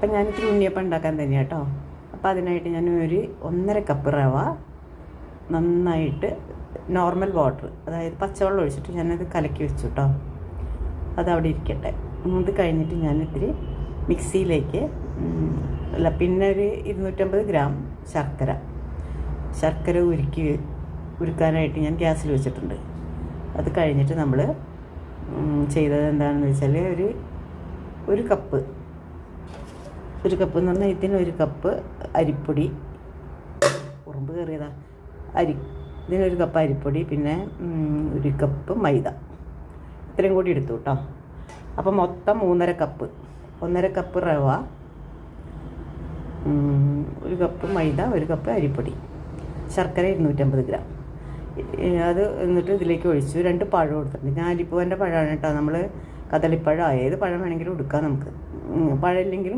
അപ്പം ഞാനിത്തിരി ഉണ്ണിയപ്പം ഉണ്ടാക്കാൻ തന്നെയാണ് കേട്ടോ. അപ്പോൾ അതിനായിട്ട് ഞാൻ ഒരു 1.5 കപ്പ് റവ നന്നായിട്ട് നോർമൽ വാട്ടർ, അതായത് പച്ചവെള്ളം ഒഴിച്ചിട്ട് ഞാനത് കലക്കി വെച്ചു കേട്ടോ. അതവിടെ ഇരിക്കട്ടെ. ഇത് കഴിഞ്ഞിട്ട് ഞാനിത്തിരി മിക്സിയിലേക്ക് പിന്നെ ഒരു 250 ഗ്രാം ശർക്കര ഉരുക്കാനായിട്ട് ഞാൻ ഗ്യാസിൽ വെച്ചിട്ടുണ്ട്. അത് കഴിഞ്ഞിട്ട് നമ്മൾ ചെയ്തത് എന്താണെന്ന് വെച്ചാൽ ഒരു കപ്പ് എന്ന് പറഞ്ഞാൽ ഇതിനൊരു കപ്പ് അരിപ്പൊടി, ഉറുമ്പ് കയറിയതാ ഇതിനൊരു കപ്പ് അരിപ്പൊടി, പിന്നെ 1 കപ്പ് മൈദ, ഇത്രയും കൂടി എടുത്തു കേട്ടോ. അപ്പോൾ മൊത്തം 1.5 കപ്പ്, 1.5 കപ്പ് റവ, 1 കപ്പ് മൈദ, 1 കപ്പ് അരിപ്പൊടി, ശർക്കര 250 ഗ്രാം. അത് എന്നിട്ട് ഇതിലേക്ക് ഒഴിച്ചു. 2 പഴം കൊടുത്തിട്ടുണ്ട്. ഞാൻ അരിപ്പൂവൻ്റെ പഴമാണ് കേട്ടോ. നമ്മൾ കദളിപ്പഴം ഏത് പഴം വേണമെങ്കിലും എടുക്കാം നമുക്ക്. പഴമില്ലെങ്കിലും